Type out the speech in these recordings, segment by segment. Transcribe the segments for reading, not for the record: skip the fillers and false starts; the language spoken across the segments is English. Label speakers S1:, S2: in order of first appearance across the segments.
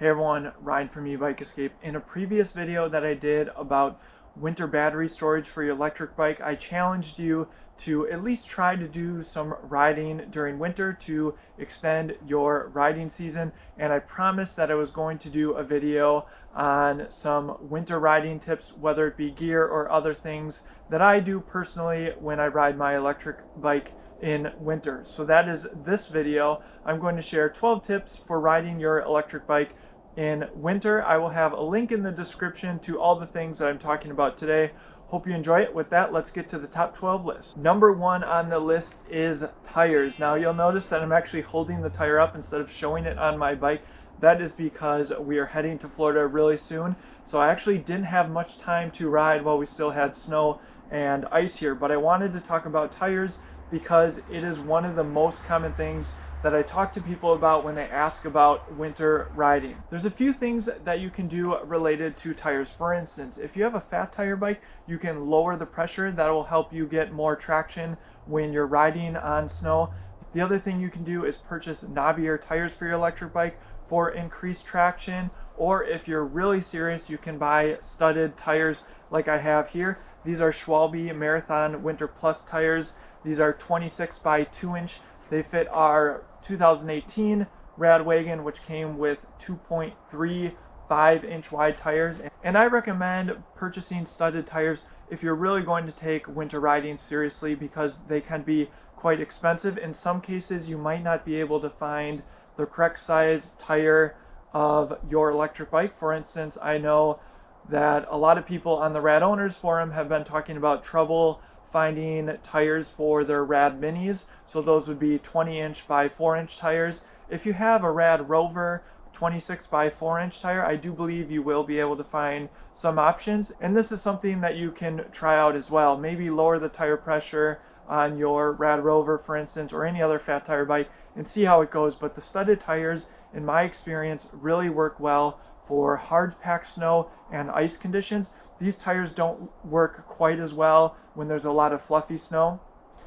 S1: Hey everyone, Ryan from Ebike Escape. In a previous video that I did about winter battery storage for your electric bike, I challenged you to at least try to do some riding during winter to extend your riding season, and I promised that I was going to do a video on some winter riding tips, whether it be gear or other things that I do personally when I ride my electric bike in winter. So that is this video. I'm going to share 12 tips for riding your electric bike in winter. I will have a link in the description to all the things that I'm talking about today. Hope you enjoy it. With that, let's get to the top 12 list. Number 1 on the list is tires. Now you'll notice that I'm actually holding the tire up instead of showing it on my bike. That is because we are heading to Florida really soon. So I actually didn't have much time to ride while we still had snow and ice here, but I wanted to talk about tires because it is one of the most common things that I talk to people about when they ask about winter riding. There's a few things that you can do related to tires. For instance, if you have a fat tire bike, you can lower the pressure. That will help you get more traction when you're riding on snow. The other thing you can do is purchase knobbier tires for your electric bike for increased traction, or if you're really serious, you can buy studded tires like I have here. These are Schwalbe Marathon Winter Plus tires. These are 26 by 2 inch. They fit our 2018 Radwagon, which came with 2.35 inch wide tires. And I recommend purchasing studded tires if you're really going to take winter riding seriously, because they can be quite expensive. In some cases, you might not be able to find the correct size tire of your electric bike. For instance, I know that a lot of people on the Rad Owners Forum have been talking about trouble finding tires for their Rad Minis. So those would be 20 inch by 4 inch tires. If you have a Rad Rover 26 by 4 inch tire, I do believe you will be able to find some options. And this is something that you can try out as well. Maybe lower the tire pressure on your Rad Rover, for instance, or any other fat tire bike and see how it goes. But the studded tires, in my experience, really work well for hard packed snow and ice conditions. These tires don't work quite as well when there's a lot of fluffy snow,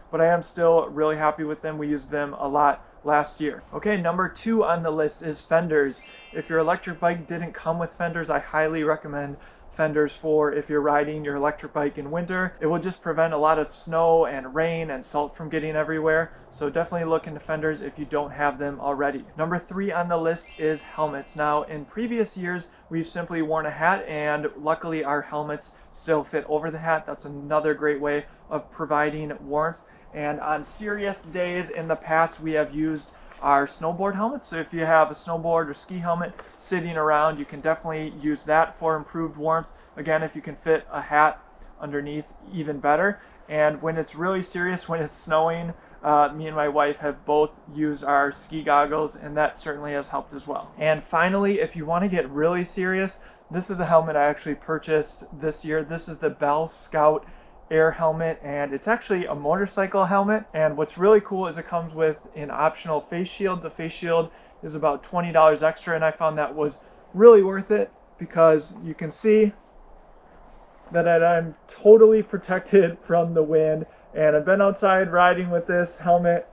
S1: but I am still really happy with them. We used them a lot last year. Okay, number 2 on the list is fenders. If your electric bike didn't come with fenders, I highly recommend fenders for if you're riding your electric bike in winter. It will just prevent a lot of snow and rain and salt from getting everywhere. So definitely look into fenders if you don't have them already. Number 3 on the list is helmets. Now, in previous years, we've simply worn a hat, and luckily our helmets still fit over the hat. That's another great way of providing warmth. And on serious days in the past, we have used our snowboard helmets. So if you have a snowboard or ski helmet sitting around, you can definitely use that for improved warmth. Again, if you can fit a hat underneath, even better. And when it's really serious, when it's snowing, me and my wife have both used our ski goggles, and that certainly has helped as well. And finally, if you want to get really serious, this is a helmet I actually purchased this year. This is the Bell Scout Air helmet, and it's actually a motorcycle helmet. And what's really cool is it comes with an optional face shield. The face shield is about $20 extra, and I found that was really worth it because you can see that I'm totally protected from the wind. And I've been outside riding with this helmet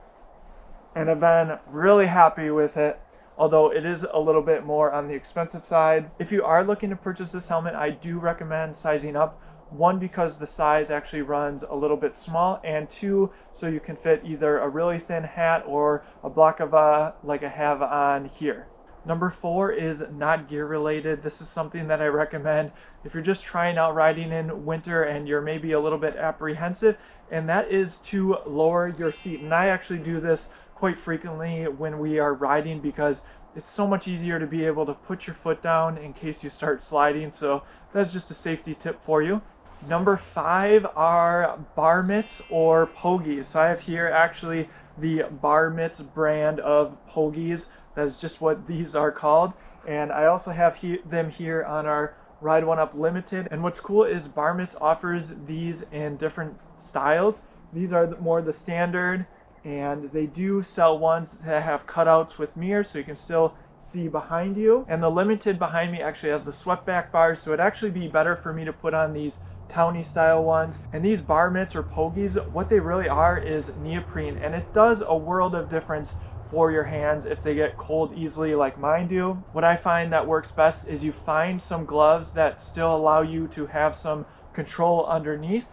S1: and I've been really happy with it, although it is a little bit more on the expensive side. If you are looking to purchase this helmet, I do recommend sizing up. 1, because the size actually runs a little bit small, and 2, so you can fit either a really thin hat or a balaclava like I have on here. Number 4 is not gear related. This is something that I recommend if you're just trying out riding in winter and you're maybe a little bit apprehensive, and that is to lower your seat. And I actually do this quite frequently when we are riding because it's so much easier to be able to put your foot down in case you start sliding. So that's just a safety tip for you. Number 5 are bar mitts or pogies. So I have here actually the bar mitts brand of pogies. That is just what these are called. And I also have them here on our Ride One Up Limited. And what's cool is Bar Mitts offers these in different styles. These are more the standard, and they do sell ones that have cutouts with mirrors so you can still see behind you. And the Limited behind me actually has the swept back bars, so it'd actually be better for me to put on these towny style ones. And these bar mitts or pogies, what they really are is neoprene, and it does a world of difference for your hands if they get cold easily like mine do. What I find that works best is you find some gloves that still allow you to have some control underneath,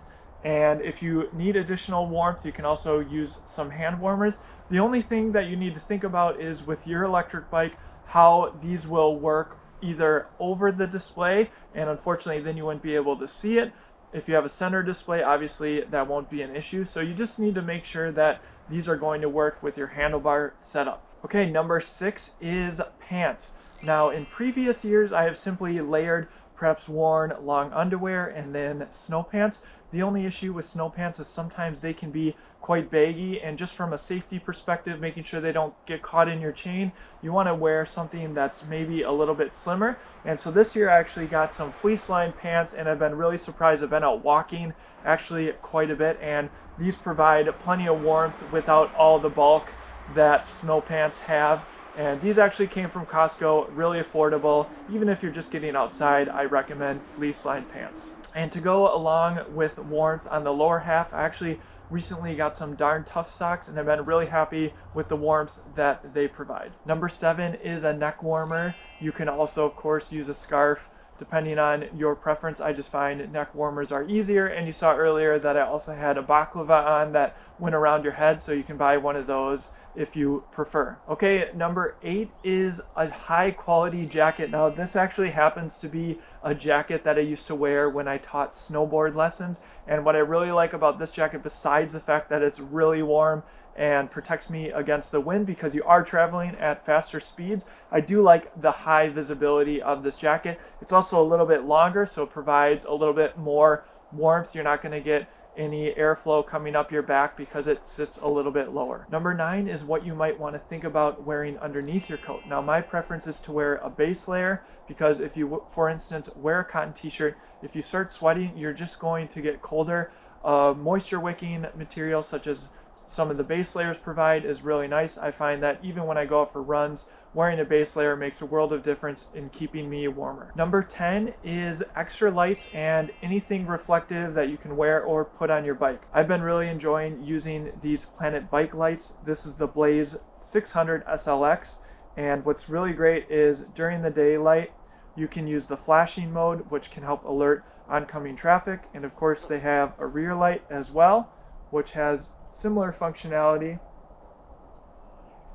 S1: and if you need additional warmth, you can also use some hand warmers. The only thing that you need to think about is with your electric bike how these will work either over the display, and unfortunately then you wouldn't be able to see it. If you have a center display, obviously that won't be an issue, so you just need to make sure that these are going to work with your handlebar setup. Okay, number 6 is pants. Now in previous years I have simply layered, perhaps worn long underwear and then snow pants. The only issue with snow pants is sometimes they can be quite baggy, and just from a safety perspective, making sure they don't get caught in your chain, you want to wear something that's maybe a little bit slimmer. And so this year I actually got some fleece lined pants, and I've been really surprised. I've been out walking actually quite a bit, and these provide plenty of warmth without all the bulk that snow pants have. And these actually came from Costco, really affordable. Even if you're just getting outside, I recommend fleece lined pants. And to go along with warmth on the lower half, I actually recently got some Darn Tough socks, and I've been really happy with the warmth that they provide. Number 7 is a neck warmer. You can also, of course, use a scarf depending on your preference. I just find neck warmers are easier, and you saw earlier that I also had a baklava on that went around your head, so you can buy one of those if you prefer. Okay, number 8 is a high quality jacket. Now this actually happens to be a jacket that I used to wear when I taught snowboard lessons, and what I really like about this jacket, besides the fact that it's really warm and protects me against the wind because you are traveling at faster speeds, I do like the high visibility of this jacket. It's also a little bit longer, so it provides a little bit more warmth. You're not going to get any airflow coming up your back because it sits a little bit lower. Number 9 is what you might want to think about wearing underneath your coat. Now my preference is to wear a base layer, because if you, for instance, wear a cotton t-shirt, if you start sweating, you're just going to get colder. Moisture wicking material such as some of the base layers provide is really nice. I find that even when I go out for runs, wearing a base layer makes a world of difference in keeping me warmer. Number 10 is extra lights and anything reflective that you can wear or put on your bike. I've been really enjoying using these Planet bike lights. This is the Blaze 600 SLX, and what's really great is during the daylight you can use the flashing mode, which can help alert oncoming traffic, and of course they have a rear light as well, which has similar functionality.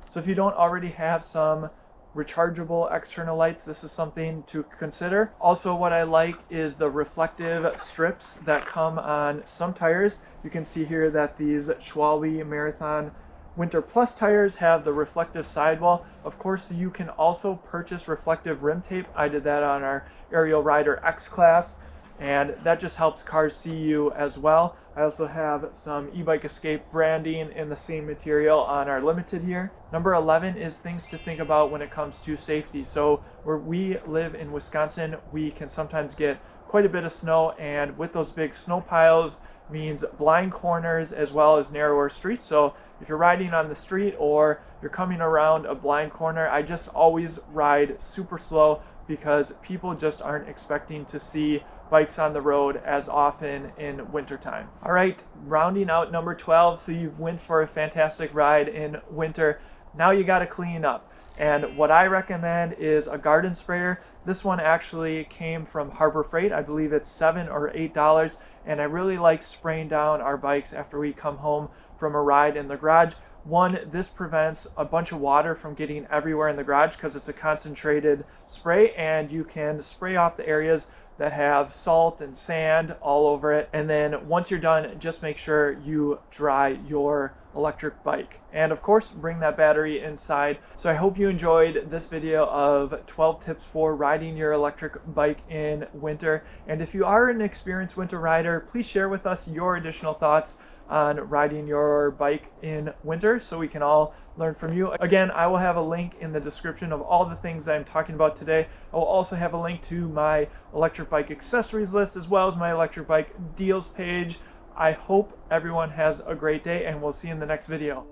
S1: So if you don't already have some rechargeable external lights, this is something to consider. Also, what I like is the reflective strips that come on some tires. You can see here that these Schwalbe Marathon Winter Plus tires have the reflective sidewall. Of course, you can also purchase reflective rim tape. I did that on our Aerial Rider X class, and that just helps cars see you as well. I also have some Ebike Escape branding in the same material on our Limited here. Number 11 is things to think about when it comes to safety. So where we live in Wisconsin, we can sometimes get quite a bit of snow, and with those big snow piles means blind corners as well as narrower streets. So if you're riding on the street or you're coming around a blind corner, I just always ride super slow because people just aren't expecting to see bikes on the road as often in wintertime. All right, rounding out number 12, so you've went for a fantastic ride in winter. Now you got to clean up. And what I recommend is a garden sprayer. This one actually came from Harbor Freight. I believe it's $7 or $8, and I really like spraying down our bikes after we come home from a ride in the garage. One, this prevents a bunch of water from getting everywhere in the garage because it's a concentrated spray, and you can spray off the areas that have salt and sand all over it. And then once you're done, just make sure you dry your electric bike. And of course, bring that battery inside. So I hope you enjoyed this video of 12 tips for riding your electric bike in winter. And if you are an experienced winter rider, please share with us your additional thoughts on riding your bike in winter so we can all learn from you. Again, I will have a link in the description of all the things that I'm talking about today. I will also have a link to my electric bike accessories list as well as my electric bike deals page. I hope everyone has a great day, and we'll see you in the next video.